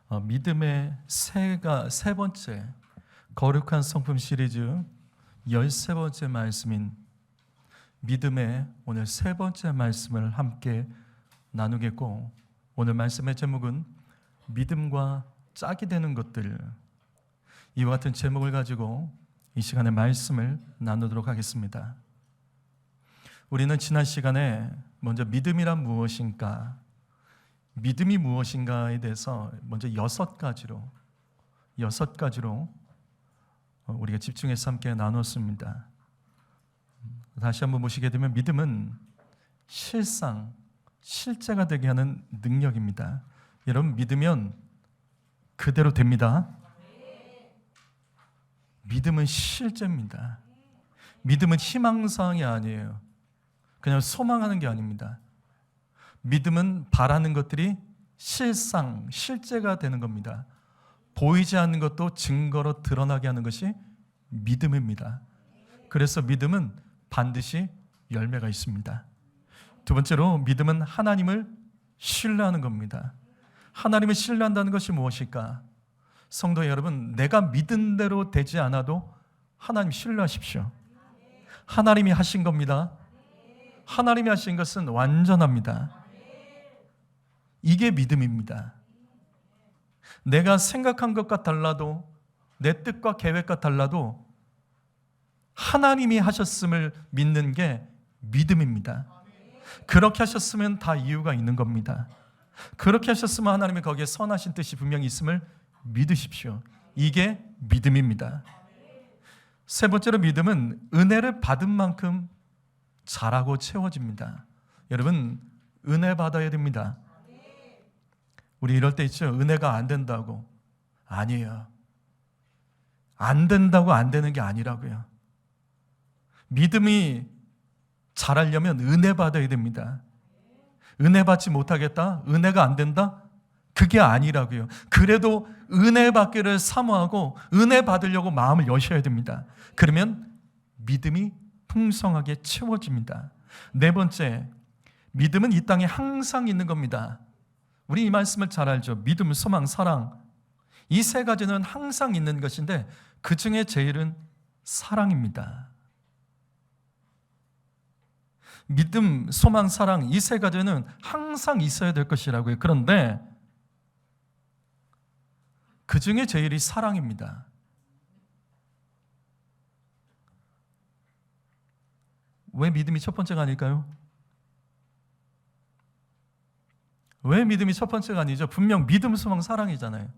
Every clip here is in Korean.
믿음의 세 번째 거룩한 성품 시리즈 13번째 말씀인 믿음의 오늘 세 번째 말씀을 함께 나누겠고, 오늘 말씀의 제목은 믿음과 짝이 되는 것들, 이와 같은 제목을 가지고 이 시간에 말씀을 나누도록 하겠습니다. 우리는 지난 시간에 먼저 믿음이란 무엇인가, 믿음이 무엇인가에 대해서 먼저 6가지로 우리가 집중해서 함께 나눴습니다. 다시 한번 보시게 되면 믿음은 실제가 되게 하는 능력입니다. 여러분, 믿으면 그대로 됩니다. 믿음은 실제입니다. 믿음은 희망사항이 아니에요. 그냥 소망하는 게 아닙니다. 믿음은 바라는 것들이 실제가 되는 겁니다. 보이지 않는 것도 증거로 드러나게 하는 것이 믿음입니다. 그래서 믿음은 반드시 열매가 있습니다. 두 번째로, 믿음은 하나님을 신뢰하는 겁니다. 하나님을 신뢰한다는 것이 무엇일까? 성도 여러분, 내가 믿은 대로 되지 않아도 하나님 신뢰하십시오. 하나님이 하신 겁니다. 하나님이 하신 것은 완전합니다. 이게 믿음입니다. 내가 생각한 것과 달라도, 내 뜻과 계획과 달라도 하나님이 하셨음을 믿는 게 믿음입니다. 그렇게 하셨으면 다 이유가 있는 겁니다. 그렇게 하셨으면 하나님의 거기에 선하신 뜻이 분명히 있음을 믿으십시오. 이게 믿음입니다. 세 번째로, 믿음은 은혜를 받은 만큼 잘하고 채워집니다. 여러분, 은혜 받아야 됩니다. 우리 이럴 때 있죠. 은혜가 안 된다고. 아니에요. 안 된다고 안 되는 게 아니라고요. 믿음이 잘하려면 은혜 받아야 됩니다. 은혜 받지 못하겠다? 은혜가 안 된다? 그게 아니라고요. 그래도 은혜 받기를 사모하고 은혜 받으려고 마음을 여셔야 됩니다. 그러면 믿음이 풍성하게 채워집니다. 네 번째, 믿음은 이 땅에 항상 있는 겁니다. 우리 이 말씀을 잘 알죠. 믿음, 소망, 사랑, 이 세 가지는 항상 있는 것인데 그 중에 제일은 사랑입니다. 믿음, 소망, 사랑, 이 세 가지는 항상 있어야 될 것이라고요. 그런데 그 중에 제일이 사랑입니다. 왜 믿음이 첫 번째가 아닐까요? 왜 믿음이 첫 번째가 아니죠? 분명 믿음, 소망, 사랑이잖아요.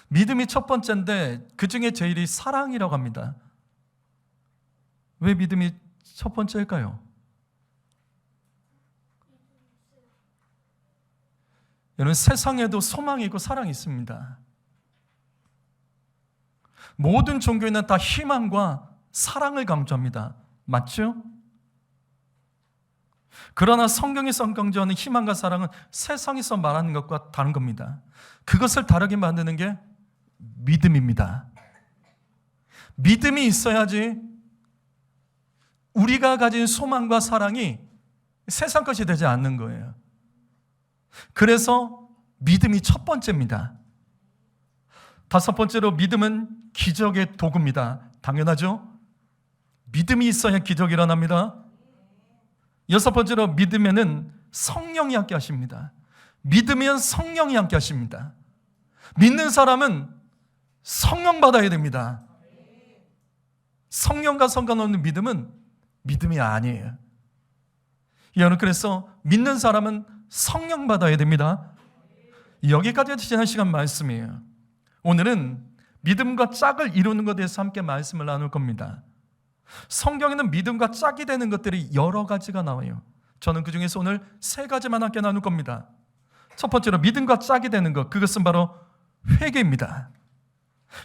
믿음이 첫 번째인데 그 중에 제일이 사랑이라고 합니다. 왜 믿음이 첫 번째일까요? 여러분, 세상에도 소망이 있고 사랑이 있습니다. 모든 종교에는 다 희망과 사랑을 강조합니다. 맞죠? 그러나 성경에서 강조하는 희망과 사랑은 세상에서 말하는 것과 다른 겁니다. 그것을 다르게 만드는 게 믿음입니다. 믿음이 있어야지 우리가 가진 소망과 사랑이 세상 것이 되지 않는 거예요. 그래서 믿음이 첫 번째입니다. 다섯 번째로, 믿음은 기적의 도구입니다. 당연하죠? 믿음이 있어야 기적이 일어납니다. 여섯 번째로, 믿으면은 성령이 함께 하십니다. 믿으면 성령이 함께 하십니다. 믿는 사람은 성령 받아야 됩니다. 성령과 상관없는 믿음은 믿음이 아니에요. 여러분, 그래서 믿는 사람은 성령 받아야 됩니다. 여기까지 지난 시간 말씀이에요. 오늘은 믿음과 짝을 이루는 것에 대해서 함께 말씀을 나눌 겁니다. 성경에는 믿음과 짝이 되는 것들이 여러 가지가 나와요. 저는 그 중에서 오늘 3가지만 함께 나눌 겁니다. 첫 번째로, 믿음과 짝이 되는 것, 그것은 바로 회개입니다.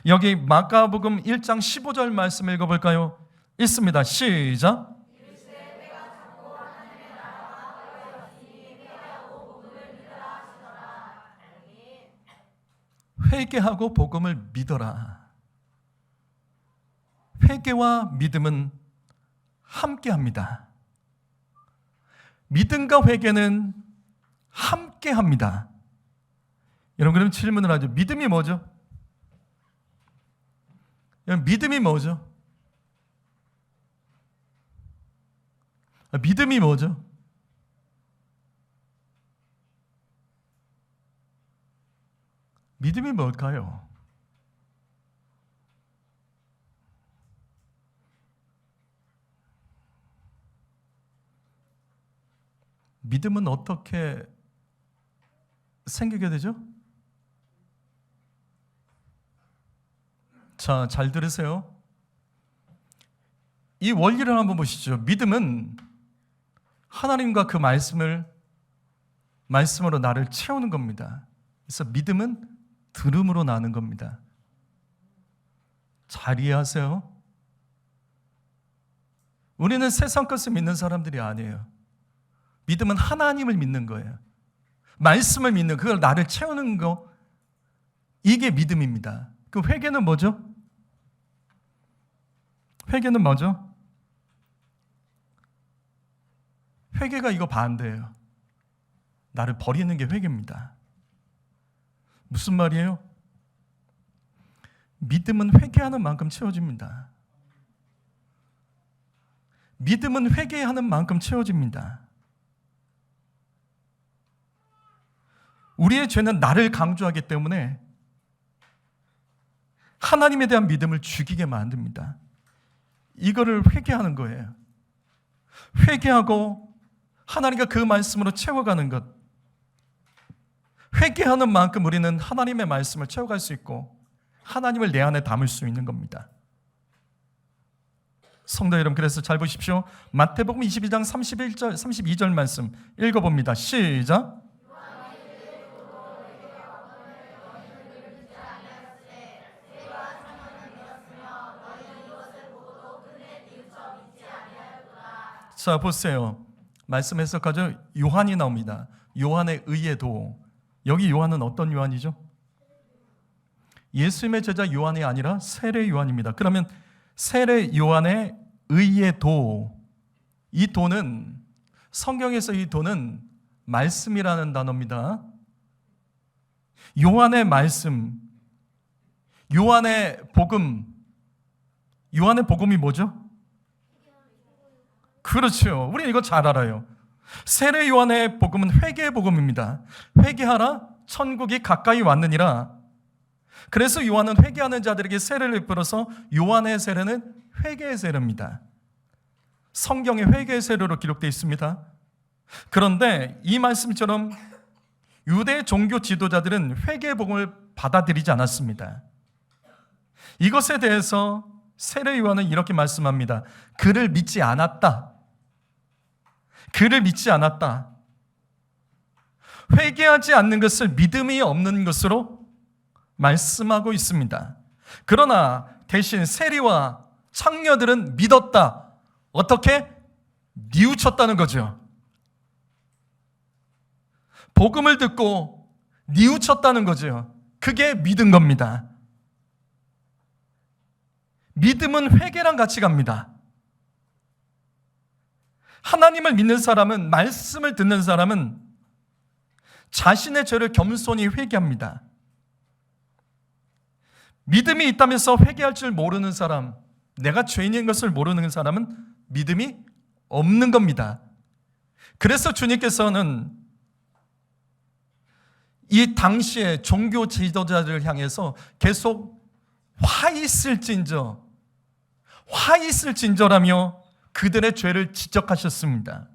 여기 마가복음 1장 15절 말씀 읽어볼까요? 읽습니다. 시작. 회개하고 복음을 믿어라. 회개와 믿음은 함께합니다. 믿음과 회개는 함께합니다. 여러분, 그럼 질문을 하죠. 믿음이 뭐죠? 믿음이 뭐죠? 믿음이 뭐죠? 믿음이 뭘까요? 믿음은 어떻게 생기게 되죠? 자, 잘 들으세요. 이 원리를 한번 보시죠. 믿음은 하나님과 그 말씀으로 나를 채우는 겁니다. 그래서 믿음은 들음으로 나는 겁니다. 잘 이해하세요? 우리는 세상 것을 믿는 사람들이 아니에요. 믿음은 하나님을 믿는 거예요. 말씀을 믿는, 그걸 나를 채우는 거, 이게 믿음입니다. 그 회개는 뭐죠? 회개는 뭐죠? 회개가 이거 반대예요. 나를 버리는 게 회개입니다. 무슨 말이에요? 믿음은 회개하는 만큼 채워집니다. 믿음은 회개하는 만큼 채워집니다. 우리의 죄는 나를 강조하기 때문에 하나님에 대한 믿음을 죽이게 만듭니다. 이거를 회개하는 거예요. 회개하고 하나님과 그 말씀으로 채워가는 것. 회개하는 만큼 우리는 하나님의 말씀을 채워갈 수 있고 하나님을 내 안에 담을 수 있는 겁니다. 성도 여러분, 그래서 잘 보십시오. 마태복음 22장 31절, 32절 말씀 읽어봅니다. 시작. 자, 보세요. 말씀 해석하죠. 요한이 나옵니다. 요한의 의에도. 여기 요한은 어떤 요한이죠? 예수님의 제자 요한이 아니라 세례 요한입니다. 그러면 세례 요한의 의에도, 이 도는, 성경에서 이 도는 말씀이라는 단어입니다. 요한의 말씀, 요한의 복음. 요한의 복음이 뭐죠? 그렇죠. 우리 이거 잘 알아요. 세례 요한의 복음은 회개의 복음입니다. 회개하라, 천국이 가까이 왔느니라. 그래서 요한은 회개하는 자들에게 세례를 베풀어서 요한의 세례는 회개의 세례입니다. 성경에 회개의 세례로 기록되어 있습니다. 그런데 이 말씀처럼 유대 종교 지도자들은 회개의 복음을 받아들이지 않았습니다. 이것에 대해서 세례 요한은 이렇게 말씀합니다. 그를 믿지 않았다. 그를 믿지 않았다. 회개하지 않는 것을 믿음이 없는 것으로 말씀하고 있습니다. 그러나 대신 세리와 창녀들은 믿었다. 어떻게? 뉘우쳤다는 거죠. 복음을 듣고 뉘우쳤다는 거죠. 그게 믿은 겁니다. 믿음은 회개랑 같이 갑니다. 하나님을 믿는 사람은, 말씀을 듣는 사람은 자신의 죄를 겸손히 회개합니다. 믿음이 있다면서 회개할 줄 모르는 사람, 내가 죄인인 것을 모르는 사람은 믿음이 없는 겁니다. 그래서 주님께서는 이 당시에 종교 지도자들을 향해서 계속 화 있을진저라며 그들의 죄를 지적하셨습니다.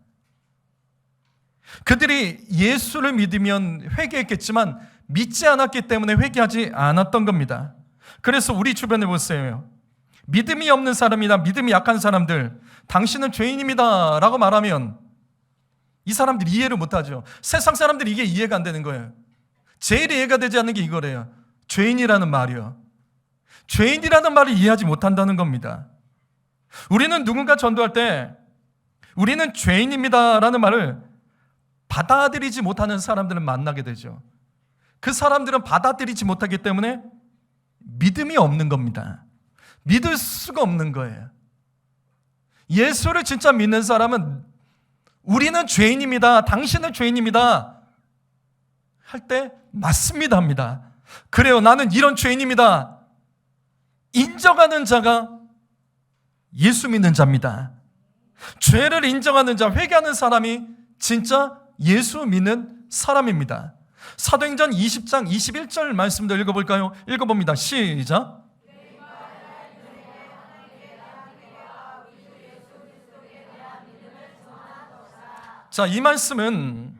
그들이 예수를 믿으면 회개했겠지만 믿지 않았기 때문에 회개하지 않았던 겁니다. 그래서 우리 주변에 보세요. 믿음이 없는 사람이나 믿음이 약한 사람들, 당신은 죄인입니다 라고 말하면 이 사람들이 이해를 못하죠. 세상 사람들이 이게 이해가 안 되는 거예요. 제일 이해가 되지 않는 게 이거래요. 죄인이라는 말이요. 죄인이라는 말을 이해하지 못한다는 겁니다. 우리는 누군가 전도할 때 우리는 죄인입니다 라는 말을 받아들이지 못하는 사람들을 만나게 되죠. 그 사람들은 받아들이지 못하기 때문에 믿음이 없는 겁니다. 믿을 수가 없는 거예요. 예수를 진짜 믿는 사람은 우리는 죄인입니다. 당신은 죄인입니다. 할 때 맞습니다 합니다. 그래요, 나는 이런 죄인입니다. 인정하는 자가 예수 믿는 자입니다. 죄를 인정하는 자, 회개하는 사람이 진짜 예수 믿는 사람입니다. 사도행전 20장 21절 말씀도 읽어볼까요? 읽어봅니다. 시작. 자, 이 말씀은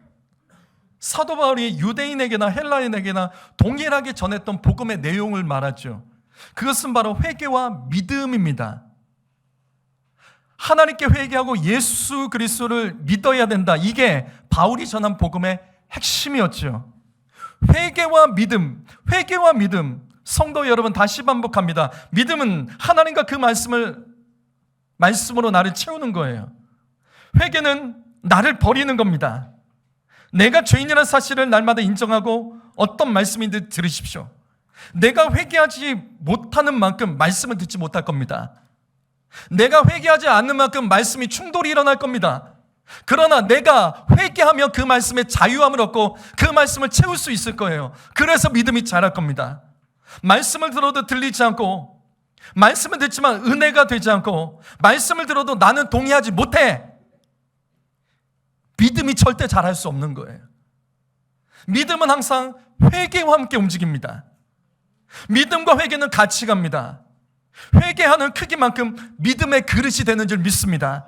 사도 바울이 유대인에게나 헬라인에게나 동일하게 전했던 복음의 내용을 말하죠. 그것은 바로 회개와 믿음입니다. 하나님께 회개하고 예수 그리스도를 믿어야 된다. 이게 바울이 전한 복음의 핵심이었죠. 회개와 믿음, 회개와 믿음. 성도 여러분, 다시 반복합니다. 믿음은 하나님과 그 말씀으로 나를 채우는 거예요. 회개는 나를 버리는 겁니다. 내가 죄인이라는 사실을 날마다 인정하고 어떤 말씀인지 들으십시오. 내가 회개하지 못하는 만큼 말씀을 듣지 못할 겁니다. 내가 회개하지 않는 만큼 말씀이 충돌이 일어날 겁니다. 그러나 내가 회개하며 그 말씀에 자유함을 얻고 그 말씀을 채울 수 있을 거예요. 그래서 믿음이 자랄 겁니다. 말씀을 들어도 들리지 않고, 말씀을 듣지만 은혜가 되지 않고, 말씀을 들어도 나는 동의하지 못해. 믿음이 절대 자랄 수 없는 거예요. 믿음은 항상 회개와 함께 움직입니다. 믿음과 회개는 같이 갑니다. 회개하는 크기만큼 믿음의 그릇이 되는 줄 믿습니다.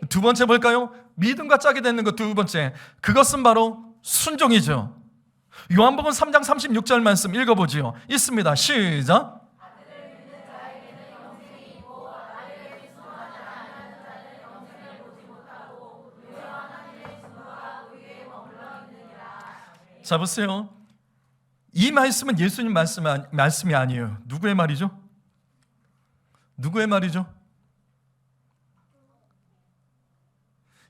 두 번째 볼까요? 믿음과 짝이 되는 것 두 번째, 그것은 바로 순종이죠. 요한복음 3장 36절 말씀 읽어보지요. 있습니다. 시작. 자, 보세요. 이 말씀은 예수님 말씀이 아니에요. 누구의 말이죠? 누구의 말이죠?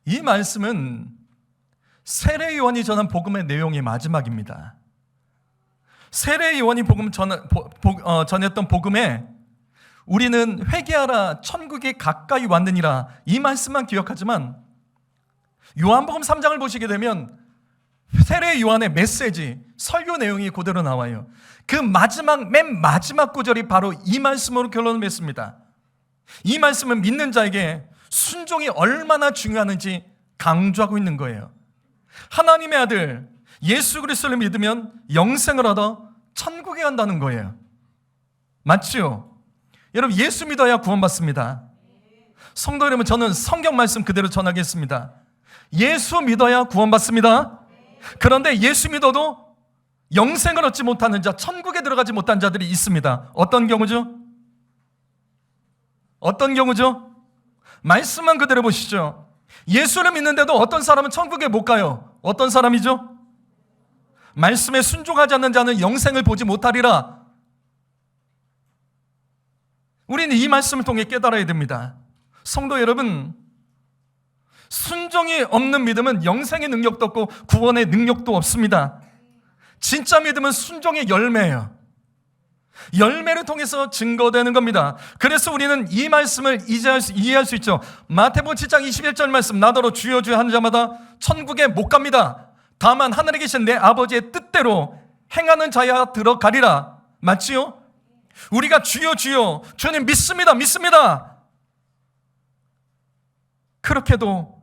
이 말씀은 세례 요한이 전한 복음의 내용의 마지막입니다. 세례 요한이 전했던 복음에 우리는 회개하라 천국이 가까이 왔느니라 이 말씀만 기억하지만, 요한복음 3장을 보시게 되면 세례 요한의 메시지, 설교 내용이 그대로 나와요. 그 맨 마지막 구절이 바로 이 말씀으로 결론을 맺습니다. 이 말씀은 믿는 자에게 순종이 얼마나 중요한지 강조하고 있는 거예요. 하나님의 아들 예수 그리스도를 믿으면 영생을 얻어 천국에 간다는 거예요. 맞죠? 여러분, 예수 믿어야 구원받습니다. 성도 여러분, 저는 성경 말씀 그대로 전하겠습니다. 예수 믿어야 구원받습니다. 그런데 예수 믿어도 영생을 얻지 못하는 자, 천국에 들어가지 못한 자들이 있습니다. 어떤 경우죠? 어떤 경우죠? 말씀만 그대로 보시죠. 예수를 믿는데도 어떤 사람은 천국에 못 가요. 어떤 사람이죠? 말씀에 순종하지 않는 자는 영생을 보지 못하리라. 우리는 이 말씀을 통해 깨달아야 됩니다. 성도 여러분, 순종이 없는 믿음은 영생의 능력도 없고 구원의 능력도 없습니다. 진짜 믿음은 순종의 열매예요. 열매를 통해서 증거되는 겁니다. 그래서 우리는 이 말씀을 이해할 수 있죠. 마태복음 7장 21절 말씀, 나더러 주여 주여 하는 자마다 천국에 못 갑니다. 다만 하늘에 계신 내 아버지의 뜻대로 행하는 자야 들어가리라. 맞지요? 우리가 주여 주여, 주님 믿습니다, 믿습니다. 그렇게도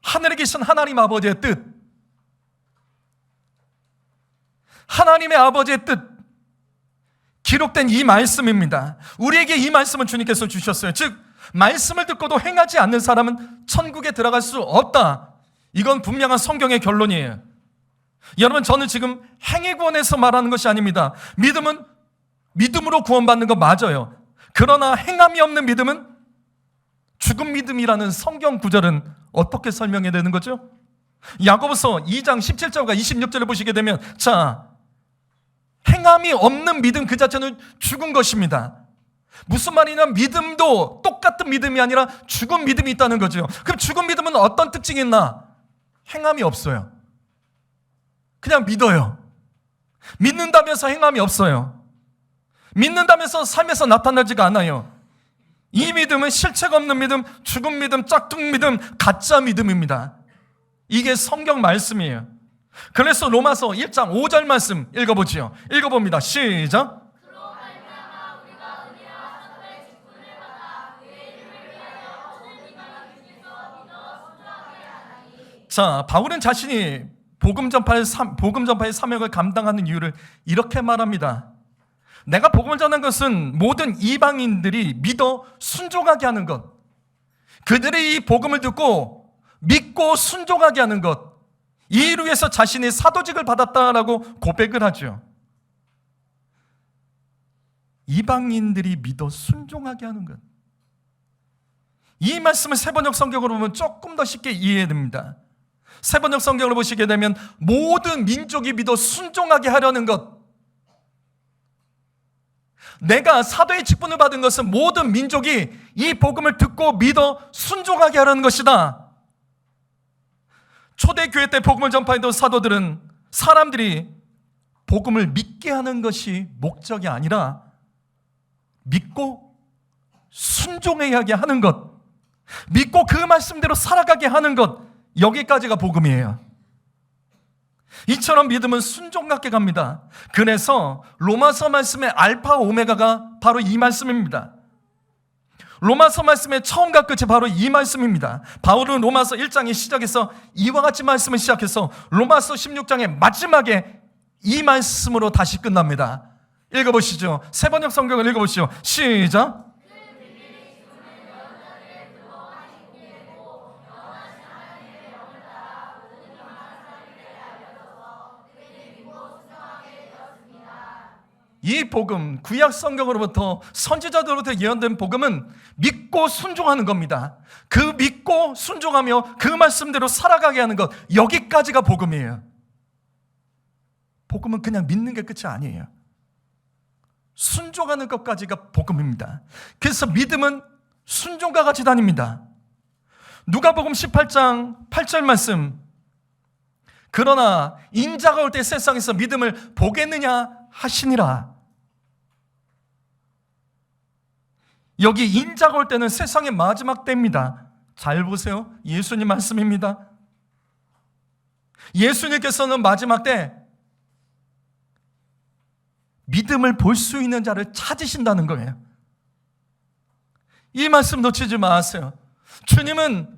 하늘에 계신 하나님 아버지의 뜻, 하나님의 아버지의 뜻, 기록된 이 말씀입니다. 우리에게 이 말씀은 주님께서 주셨어요. 즉, 말씀을 듣고도 행하지 않는 사람은 천국에 들어갈 수 없다. 이건 분명한 성경의 결론이에요. 여러분, 저는 지금 행위 구원에서 말하는 것이 아닙니다. 믿음은 믿음으로 구원받는 거 맞아요. 그러나 행함이 없는 믿음은 죽은 믿음이라는 성경 구절은 어떻게 설명해야 되는 거죠? 야고보서 2장 17절과 26절을 보시게 되면, 자, 행함이 없는 믿음 그 자체는 죽은 것입니다. 무슨 말이냐면 믿음도 똑같은 믿음이 아니라 죽은 믿음이 있다는 거죠. 그럼 죽은 믿음은 어떤 특징이 있나? 행함이 없어요. 그냥 믿어요. 믿는다면서 행함이 없어요. 믿는다면서 삶에서 나타나지가 않아요. 이 믿음은 실체가 없는 믿음, 죽은 믿음, 짝퉁 믿음, 가짜 믿음입니다. 이게 성경 말씀이에요. 그래서 로마서 1장 5절 말씀 읽어보지요. 읽어봅니다. 시작. 자, 바울은 자신이 복음 전파의 사명을 감당하는 이유를 이렇게 말합니다. 내가 복음을 전한 것은 모든 이방인들이 믿어 순종하게 하는 것, 그들이 이 복음을 듣고 믿고 순종하게 하는 것, 이 일을 위해서 자신이 사도직을 받았다라고 고백을 하죠. 이방인들이 믿어 순종하게 하는 것. 이 말씀을 세번역 성경으로 보면 조금 더 쉽게 이해됩니다. 세번역 성경을 보시게 되면 모든 민족이 믿어 순종하게 하려는 것. 내가 사도의 직분을 받은 것은 모든 민족이 이 복음을 듣고 믿어 순종하게 하려는 것이다. 초대교회 때 복음을 전파했던 사도들은 사람들이 복음을 믿게 하는 것이 목적이 아니라 믿고 순종하게 하는 것, 믿고 그 말씀대로 살아가게 하는 것, 여기까지가 복음이에요. 이처럼 믿음은 순종하게 갑니다. 그래서 로마서 말씀의 알파 오메가가 바로 이 말씀입니다. 로마서 말씀의 처음과 끝이 바로 이 말씀입니다. 바울은 로마서 1장의 시작에서 이와 같이 말씀을 시작해서 로마서 16장의 마지막에 이 말씀으로 다시 끝납니다. 읽어보시죠. 세번역 성경을 읽어보시죠. 시작. 이 복음, 구약 성경으로부터 선지자들로부터 예언된 복음은 믿고 순종하는 겁니다. 그 믿고 순종하며 그 말씀대로 살아가게 하는 것, 여기까지가 복음이에요. 복음은 그냥 믿는 게 끝이 아니에요. 순종하는 것까지가 복음입니다. 그래서 믿음은 순종과 같이 다닙니다. 누가복음 18장 8절 말씀, 그러나 인자가 올 때 세상에서 믿음을 보겠느냐 하시니라. 여기 인자가 올 때는 세상의 마지막 때입니다. 잘 보세요. 예수님 말씀입니다. 예수님께서는 마지막 때 믿음을 볼 수 있는 자를 찾으신다는 거예요. 이 말씀 놓치지 마세요. 주님은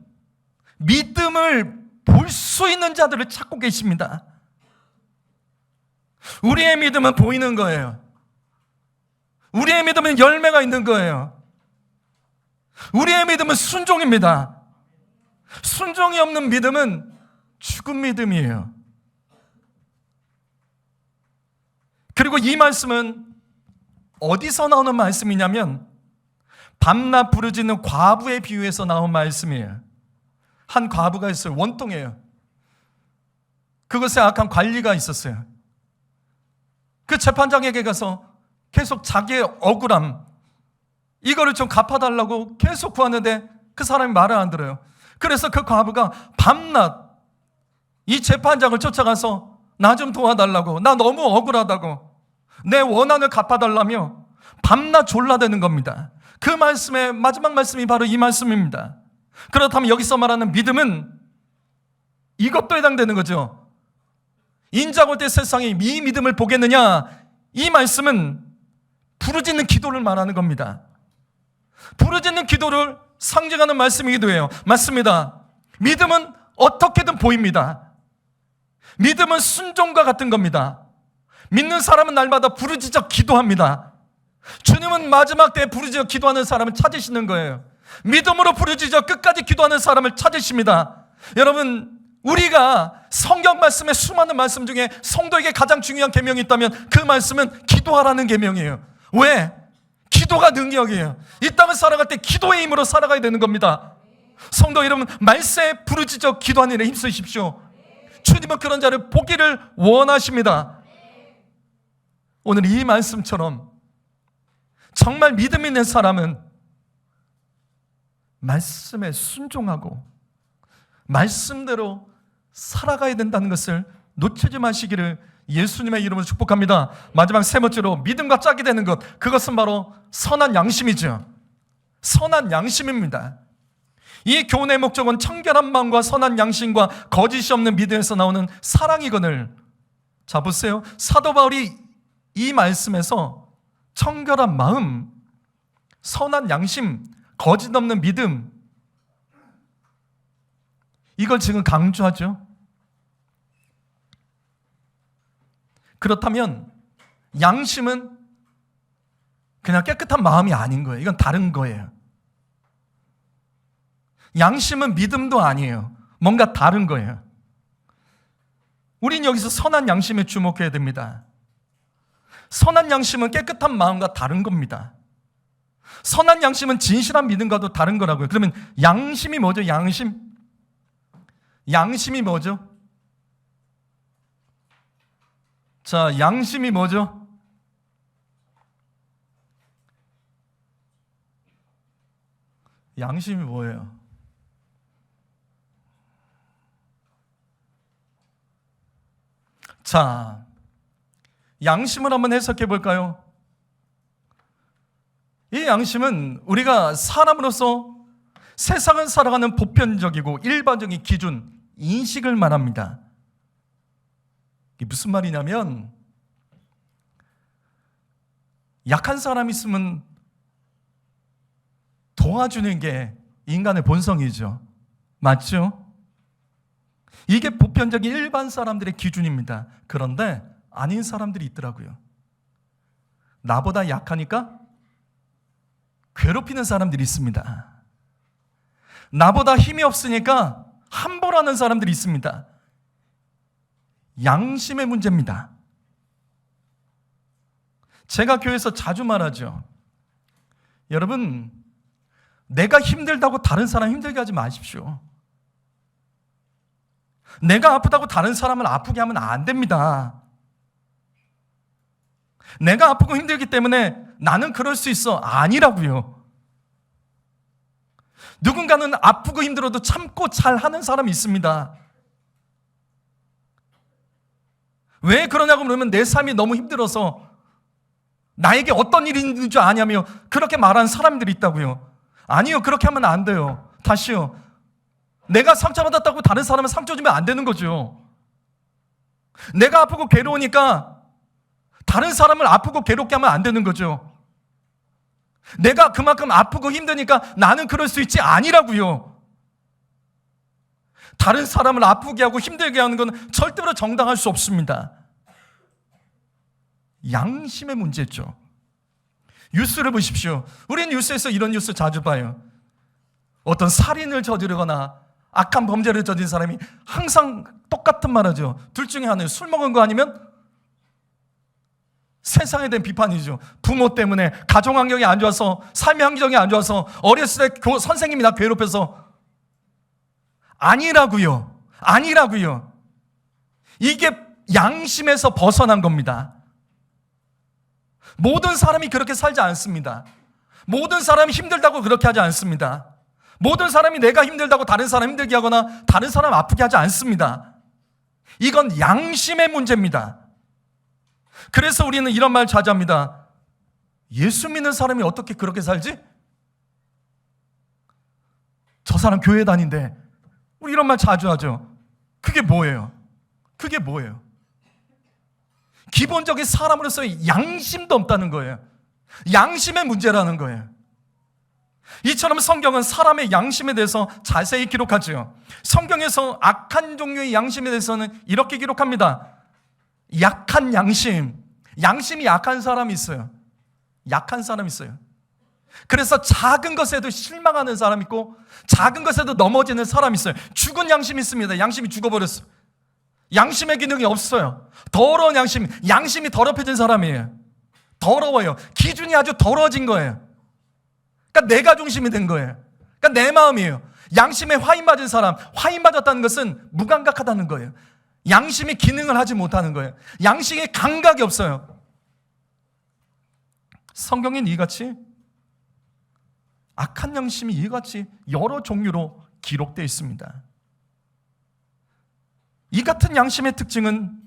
믿음을 볼 수 있는 자들을 찾고 계십니다. 우리의 믿음은 보이는 거예요. 우리의 믿음은 열매가 있는 거예요. 우리의 믿음은 순종입니다. 순종이 없는 믿음은 죽은 믿음이에요. 그리고 이 말씀은 어디서 나오는 말씀이냐면 밤낮 부르짖는 과부의 비유에서 나온 말씀이에요. 한 과부가 있어요. 원통이에요. 그것에 악한 관리가 있었어요. 그 재판장에게 가서 계속 자기의 억울함, 이거를 좀 갚아달라고 계속 구하는데 그 사람이 말을 안 들어요. 그래서 그 과부가 밤낮 이 재판장을 쫓아가서 나 좀 도와달라고, 나 너무 억울하다고, 내 원한을 갚아달라며 밤낮 졸라대는 겁니다. 그 말씀의 마지막 말씀이 바로 이 말씀입니다. 그렇다면 여기서 말하는 믿음은 이것도 해당되는 거죠. 인자가 올 때 세상이 이 믿음을 보겠느냐, 이 말씀은 부르짖는 기도를 말하는 겁니다. 부르짖는 기도를 상징하는 말씀이기도 해요. 맞습니다. 믿음은 어떻게든 보입니다. 믿음은 순종과 같은 겁니다. 믿는 사람은 날마다 부르짖어 기도합니다. 주님은 마지막 때에 부르짖어 기도하는 사람을 찾으시는 거예요. 믿음으로 부르짖어 끝까지 기도하는 사람을 찾으십니다. 여러분, 우리가 성경 말씀의 수많은 말씀 중에 성도에게 가장 중요한 계명이 있다면 그 말씀은 기도하라는 계명이에요. 왜? 기도가 능력이에요. 이 땅을 살아갈 때 기도의 힘으로 살아가야 되는 겁니다. 성도 여러분, 말세에 부르짖어 기도하는 일에 힘쓰십시오. 주님은 그런 자를 보기를 원하십니다. 오늘 이 말씀처럼 정말 믿음 있는 사람은 말씀에 순종하고 말씀대로 살아가야 된다는 것을 놓치지 마시기를 예수님의 이름으로 축복합니다. 마지막 세 번째로 믿음과 짝이 되는 것, 그것은 바로 선한 양심이죠. 선한 양심입니다. 이 교훈의 목적은 청결한 마음과 선한 양심과 거짓이 없는 믿음에서 나오는 사랑이거늘. 자, 보세요. 사도 바울이 이 말씀에서 청결한 마음, 선한 양심, 거짓 없는 믿음, 이걸 지금 강조하죠. 그렇다면 양심은 그냥 깨끗한 마음이 아닌 거예요. 이건 다른 거예요. 양심은 믿음도 아니에요. 뭔가 다른 거예요. 우린 여기서 선한 양심에 주목해야 됩니다. 선한 양심은 깨끗한 마음과 다른 겁니다. 선한 양심은 진실한 믿음과도 다른 거라고요. 그러면 양심이 뭐죠? 양심이 뭐죠? 자, 양심이 뭐죠? 양심이 뭐예요? 자, 양심을 한번 해석해 볼까요? 이 양심은 우리가 사람으로서 세상을 살아가는 보편적이고 일반적인 기준, 인식을 말합니다. 이게 무슨 말이냐면, 약한 사람이 있으면 도와주는 게 인간의 본성이죠. 맞죠? 이게 보편적인 일반 사람들의 기준입니다. 그런데 아닌 사람들이 있더라고요. 나보다 약하니까 괴롭히는 사람들이 있습니다. 나보다 힘이 없으니까 함부로하는 사람들이 있습니다. 양심의 문제입니다. 제가 교회에서 자주 말하죠. 여러분, 내가 힘들다고 다른 사람 힘들게 하지 마십시오. 내가 아프다고 다른 사람을 아프게 하면 안 됩니다. 내가 아프고 힘들기 때문에 나는 그럴 수 있어. 아니라고요. 누군가는 아프고 힘들어도 참고 잘하는 사람이 있습니다. 왜 그러냐고 물으면 내 삶이 너무 힘들어서 나에게 어떤 일이 있는 줄 아냐며 그렇게 말하는 사람들이 있다고요. 아니요, 그렇게 하면 안 돼요. 다시요. 내가 상처받았다고 다른 사람은 상처 주면 안 되는 거죠. 내가 아프고 괴로우니까 다른 사람을 아프고 괴롭게 하면 안 되는 거죠. 내가 그만큼 아프고 힘드니까 나는 그럴 수 있지. 아니라고요. 다른 사람을 아프게 하고 힘들게 하는 건 절대로 정당할 수 없습니다. 양심의 문제죠. 뉴스를 보십시오. 우리는 뉴스에서 이런 뉴스 자주 봐요. 어떤 살인을 저지르거나 악한 범죄를 저지른 사람이 항상 똑같은 말 하죠. 둘 중에 하나예요. 술 먹은 거 아니면 세상에 대한 비판이죠. 부모 때문에 가정 환경이 안 좋아서, 삶의 환경이 안 좋아서, 어렸을 때 선생님이 나 괴롭혀서. 아니라고요. 아니라고요. 이게 양심에서 벗어난 겁니다. 모든 사람이 그렇게 살지 않습니다. 모든 사람이 힘들다고 그렇게 하지 않습니다. 모든 사람이 내가 힘들다고 다른 사람 힘들게 하거나 다른 사람 아프게 하지 않습니다. 이건 양심의 문제입니다. 그래서 우리는 이런 말 자주 합니다. 예수 믿는 사람이 어떻게 그렇게 살지? 저 사람 교회 다닌대. 우리 이런 말 자주 하죠. 그게 뭐예요? 그게 뭐예요? 기본적인 사람으로서의 양심도 없다는 거예요. 양심의 문제라는 거예요. 이처럼 성경은 사람의 양심에 대해서 자세히 기록하죠. 성경에서 악한 종류의 양심에 대해서는 이렇게 기록합니다. 약한 양심. 양심이 약한 사람이 있어요. 약한 사람이 있어요. 그래서 작은 것에도 실망하는 사람이 있고 작은 것에도 넘어지는 사람이 있어요. 죽은 양심이 있습니다. 양심이 죽어버렸어요. 양심의 기능이 없어요. 더러운 양심이 더럽혀진 사람이에요. 더러워요. 기준이 아주 더러워진 거예요. 그러니까 내가 중심이 된 거예요. 그러니까 내 마음이에요. 양심에 화인 맞은 사람, 화인 맞았다는 것은 무감각하다는 거예요. 양심이 기능을 하지 못하는 거예요. 양심에 감각이 없어요. 성경엔 이같이 악한 양심이 이같이 여러 종류로 기록되어 있습니다. 이 같은 양심의 특징은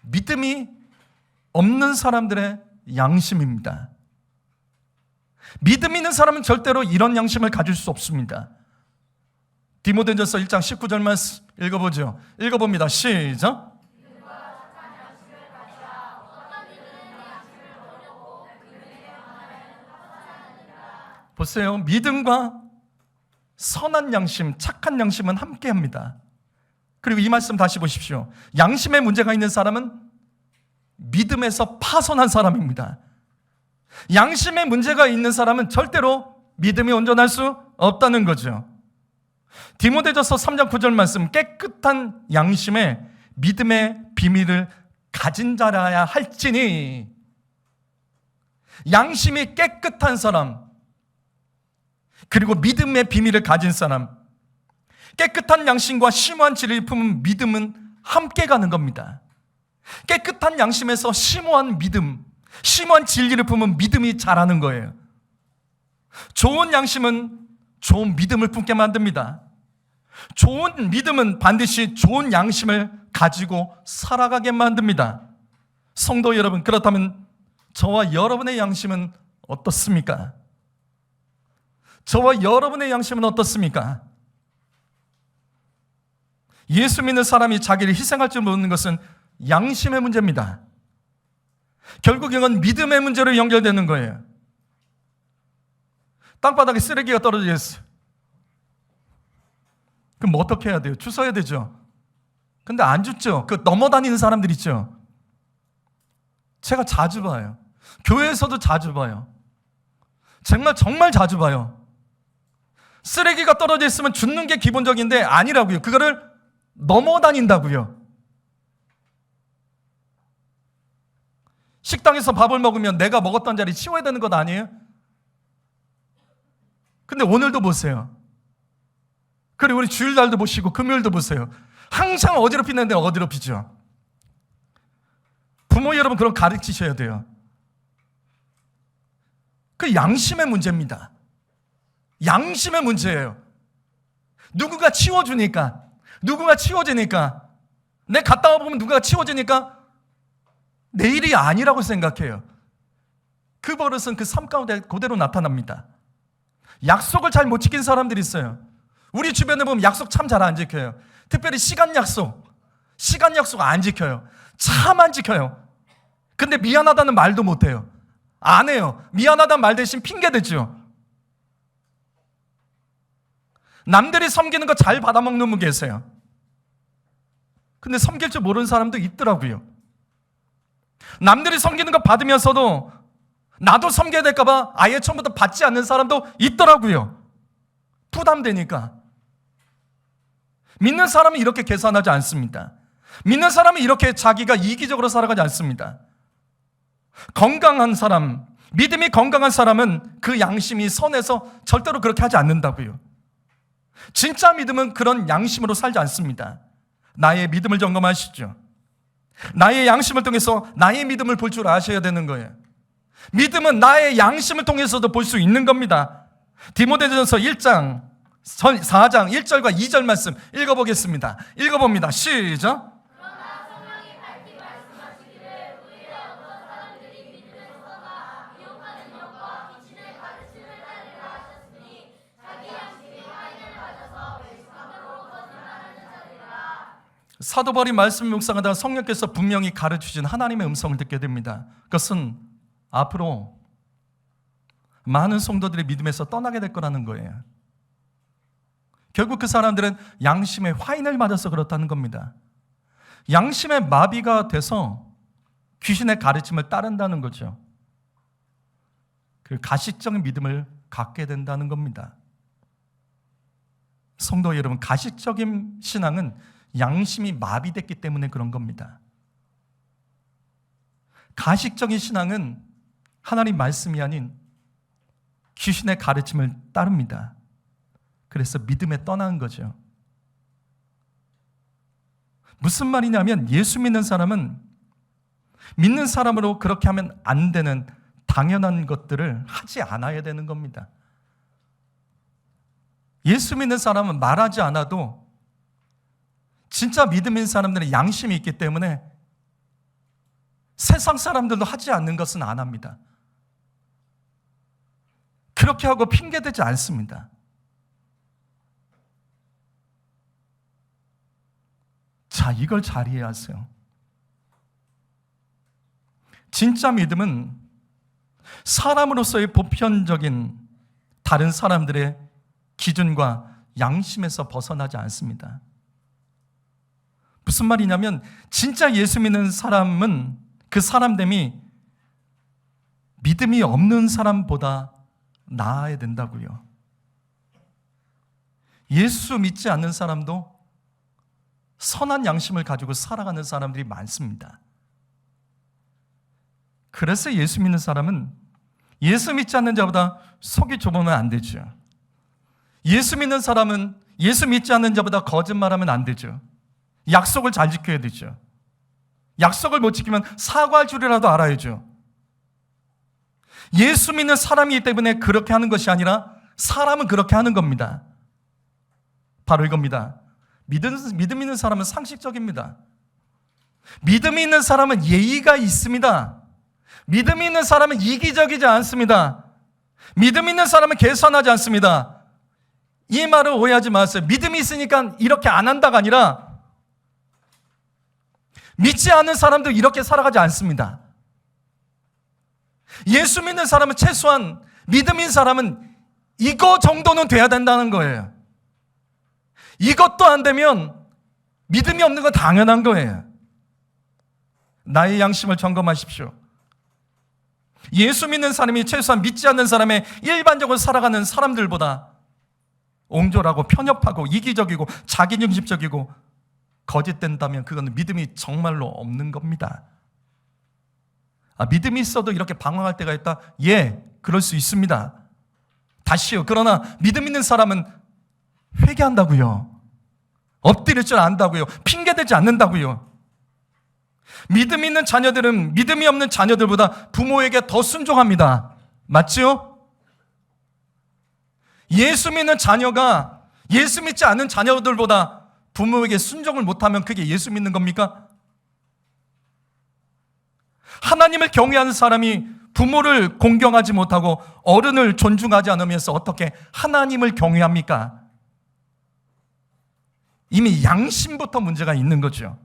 믿음이 없는 사람들의 양심입니다. 믿음 있는 사람은 절대로 이런 양심을 가질 수 없습니다. 디모데전서 1장 19절 말씀 읽어보죠. 읽어봅니다. 시작. 보세요. 믿음과 선한 양심, 착한 양심은 함께합니다. 그리고 이 말씀 다시 보십시오. 양심에 문제가 있는 사람은 믿음에서 파손한 사람입니다. 양심에 문제가 있는 사람은 절대로 믿음이 온전할 수 없다는 거죠. 디모데전서 3장 9절 말씀, 깨끗한 양심에 믿음의 비밀을 가진 자라야 할지니. 양심이 깨끗한 사람, 그리고 믿음의 비밀을 가진 사람, 깨끗한 양심과 심오한 진리를 품은 믿음은 함께 가는 겁니다. 깨끗한 양심에서 심오한 믿음, 심오한 진리를 품은 믿음이 자라는 거예요. 좋은 양심은 좋은 믿음을 품게 만듭니다. 좋은 믿음은 반드시 좋은 양심을 가지고 살아가게 만듭니다. 성도 여러분, 그렇다면 저와 여러분의 양심은 어떻습니까? 저와 여러분의 양심은 어떻습니까? 예수 믿는 사람이 자기를 희생할 줄 모르는 것은 양심의 문제입니다. 결국 이건 믿음의 문제로 연결되는 거예요. 땅바닥에 쓰레기가 떨어져 있어요. 그럼 뭐 어떻게 해야 돼요? 주워야 되죠. 근데 안 줍죠. 그 넘어다니는 사람들 있죠. 제가 자주 봐요. 교회에서도 자주 봐요. 정말 자주 봐요. 쓰레기가 떨어져 있으면 줍는 게 기본적인데 아니라고요. 그거를 넘어다닌다고요. 식당에서 밥을 먹으면 내가 먹었던 자리 치워야 되는 것 아니에요? 근데 오늘도 보세요. 그리고 우리 주일날도 보시고 금요일도 보세요. 항상 어지럽히는 데 어지럽히죠. 부모 여러분, 그럼 가르치셔야 돼요. 그 양심의 문제입니다. 양심의 문제예요. 누군가 치워주니까, 누군가 치워지니까, 내 갔다 와보면 누군가 치워지니까 내 일이 아니라고 생각해요. 그 버릇은 그 삶 가운데 그대로 나타납니다. 약속을 잘 못 지킨 사람들이 있어요. 우리 주변에 보면 약속 참 잘 안 지켜요. 특별히 시간 약속 안 지켜요. 참 안 지켜요. 근데 미안하다는 말도 못 해요. 안 해요. 미안하다는 말 대신 핑계 대죠. 남들이 섬기는 거 잘 받아먹는 분 계세요. 근데 섬길 줄 모르는 사람도 있더라고요. 남들이 섬기는 거 받으면서도 나도 섬겨야 될까 봐 아예 처음부터 받지 않는 사람도 있더라고요. 부담되니까. 믿는 사람은 이렇게 계산하지 않습니다. 믿는 사람은 이렇게 자기가 이기적으로 살아가지 않습니다. 건강한 사람, 믿음이 건강한 사람은 그 양심이 선해서 절대로 그렇게 하지 않는다고요. 진짜 믿음은 그런 양심으로 살지 않습니다. 나의 믿음을 점검하시죠. 나의 양심을 통해서 나의 믿음을 볼 줄 아셔야 되는 거예요. 믿음은 나의 양심을 통해서도 볼 수 있는 겁니다. 디모데전서 1장 4장 1절과 2절 말씀 읽어보겠습니다. 읽어봅니다. 시작. 사도 바울이 말씀 묵상하다가 성령께서 분명히 가르치신 하나님의 음성을 듣게 됩니다. 그것은 앞으로 많은 성도들이 믿음에서 떠나게 될 거라는 거예요. 결국 그 사람들은 양심의 화인을 맞아서 그렇다는 겁니다. 양심의 마비가 돼서 귀신의 가르침을 따른다는 거죠. 그 가식적인 믿음을 갖게 된다는 겁니다. 성도 여러분, 가식적인 신앙은 양심이 마비됐기 때문에 그런 겁니다. 가식적인 신앙은 하나님 말씀이 아닌 귀신의 가르침을 따릅니다. 그래서 믿음에 떠나는 거죠. 무슨 말이냐면 예수 믿는 사람은 믿는 사람으로 그렇게 하면 안 되는 당연한 것들을 하지 않아야 되는 겁니다. 예수 믿는 사람은 말하지 않아도 진짜 믿음 있는 사람들은 양심이 있기 때문에 세상 사람들도 하지 않는 것은 안 합니다. 그렇게 하고 핑계대지 않습니다. 자, 이걸 잘 이해하세요. 진짜 믿음은 사람으로서의 보편적인 다른 사람들의 기준과 양심에서 벗어나지 않습니다. 무슨 말이냐면 진짜 예수 믿는 사람은 그 사람됨이 믿음이 없는 사람보다 나아야 된다고요. 예수 믿지 않는 사람도 선한 양심을 가지고 살아가는 사람들이 많습니다. 그래서 예수 믿는 사람은 예수 믿지 않는 자보다 속이 좁으면 안 되죠. 예수 믿는 사람은 예수 믿지 않는 자보다 거짓말하면 안 되죠. 약속을 잘 지켜야 되죠. 약속을 못 지키면 사과할 줄이라도 알아야죠. 예수 믿는 사람이기 때문에 그렇게 하는 것이 아니라 사람은 그렇게 하는 겁니다. 바로 이겁니다. 믿음 있는 사람은 상식적입니다. 믿음이 있는 사람은 예의가 있습니다. 믿음이 있는 사람은 이기적이지 않습니다. 믿음 있는 사람은 계산하지 않습니다. 이 말을 오해하지 마세요. 믿음이 있으니까 이렇게 안 한다가 아니라 믿지 않는 사람도 이렇게 살아가지 않습니다. 예수 믿는 사람은 최소한 믿음 있는 사람은 이거 정도는 돼야 된다는 거예요. 이것도 안 되면 믿음이 없는 건 당연한 거예요. 나의 양심을 점검하십시오. 예수 믿는 사람이 최소한 믿지 않는 사람의 일반적으로 살아가는 사람들보다 옹졸하고 편협하고 이기적이고 자기중심적이고 거짓된다면 그건 믿음이 정말로 없는 겁니다. 믿음이 있어도 이렇게 방황할 때가 있다? 예, 그럴 수 있습니다. 다시요. 그러나 믿음 있는 사람은 회개한다고요. 엎드릴 줄 안다고요. 핑계대지 않는다고요. 믿음 있는 자녀들은 믿음이 없는 자녀들보다 부모에게 더 순종합니다. 맞죠? 예수 믿는 자녀가 예수 믿지 않는 자녀들보다 부모에게 순종을 못하면 그게 예수 믿는 겁니까? 하나님을 경외하는 사람이 부모를 공경하지 못하고 어른을 존중하지 않으면서 어떻게 하나님을 경외합니까? 이미 양심부터 문제가 있는 거죠.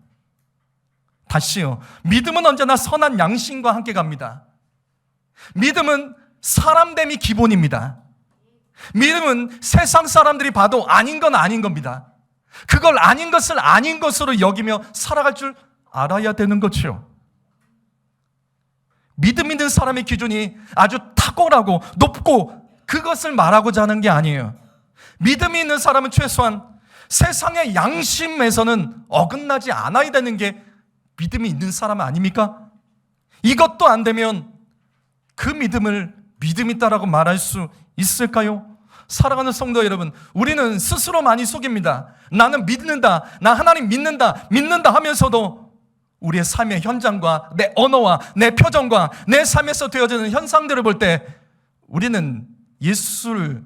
다시요. 믿음은 언제나 선한 양심과 함께 갑니다. 믿음은 사람됨이 기본입니다. 믿음은 세상 사람들이 봐도 아닌 건 아닌 겁니다. 그걸 아닌 것을 아닌 것으로 여기며 살아갈 줄 알아야 되는 거죠. 믿음 있는 사람의 기준이 아주 탁월하고 높고 그것을 말하고자 하는 게 아니에요. 믿음이 있는 사람은 최소한 세상의 양심에서는 어긋나지 않아야 되는 게 믿음이 있는 사람 아닙니까? 이것도 안 되면 그 믿음을 믿음 있다라고 말할 수 있을까요? 사랑하는 성도 여러분, 우리는 스스로 많이 속입니다. 나는 믿는다, 나 하나님 믿는다 하면서도 우리의 삶의 현장과 내 언어와 내 표정과 내 삶에서 되어지는 현상들을 볼 때 우리는 예수를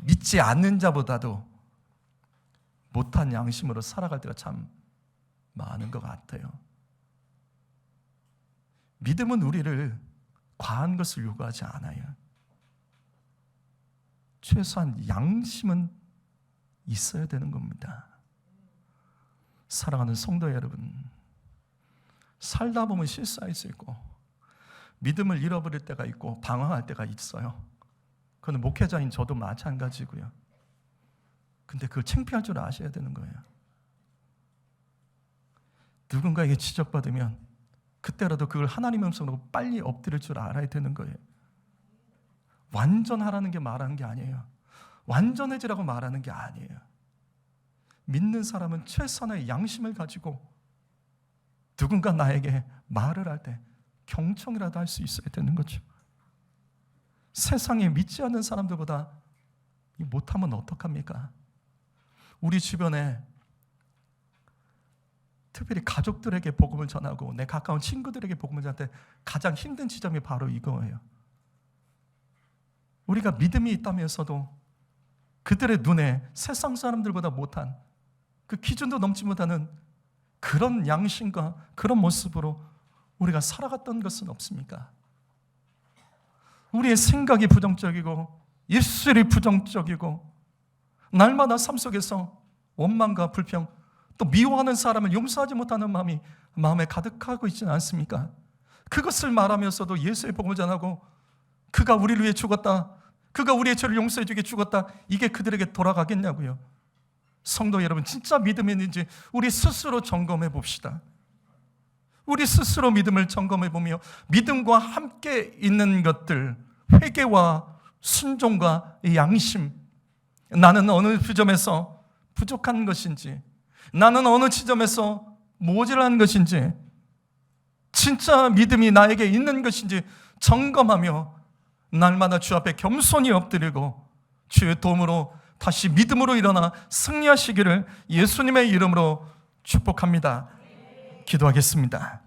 믿지 않는 자보다도 못한 양심으로 살아갈 때가 참 많은 것 같아요. 믿음은 우리를 과한 것을 요구하지 않아요. 최소한 양심은 있어야 되는 겁니다. 사랑하는 성도 여러분, 살다 보면 실수할 수 있고 믿음을 잃어버릴 때가 있고 방황할 때가 있어요. 그건 목회자인 저도 마찬가지고요. 근데 그걸 창피할 줄 아셔야 되는 거예요. 누군가에게 지적받으면 그때라도 그걸 하나님의 음성으로 빨리 엎드릴 줄 알아야 되는 거예요. 완전하라는 게 말하는 게 아니에요. 완전해지라고 말하는 게 아니에요. 믿는 사람은 최선의 양심을 가지고 누군가 나에게 말을 할 때 경청이라도 할 수 있어야 되는 거죠. 세상에 믿지 않는 사람들보다 못하면 어떡합니까? 우리 주변에 특별히 가족들에게 복음을 전하고 내 가까운 친구들에게 복음을 전할 때 가장 힘든 지점이 바로 이거예요. 우리가 믿음이 있다면서도 그들의 눈에 세상 사람들보다 못한 그 기준도 넘지 못하는 그런 양심과 그런 모습으로 우리가 살아갔던 것은 없습니까? 우리의 생각이 부정적이고 입술이 부정적이고 날마다 삶 속에서 원망과 불평, 또 미워하는 사람을 용서하지 못하는 마음이 마음에 가득하고 있지는 않습니까? 그것을 말하면서도 예수의 복음을 전하고 그가 우리를 위해 죽었다, 그가 우리의 죄를 용서해 주게 죽었다, 이게 그들에게 돌아가겠냐고요. 성도 여러분, 진짜 믿음이 있는지 우리 스스로 점검해 봅시다. 우리 스스로 믿음을 점검해 보며 믿음과 함께 있는 것들, 회개와 순종과 양심, 나는 어느 지점에서 부족한 것인지, 나는 어느 지점에서 모자란 것인지, 진짜 믿음이 나에게 있는 것인지 점검하며 날마다 주 앞에 겸손히 엎드리고 주의 도움으로 다시 믿음으로 일어나 승리하시기를 예수님의 이름으로 축복합니다. 기도하겠습니다.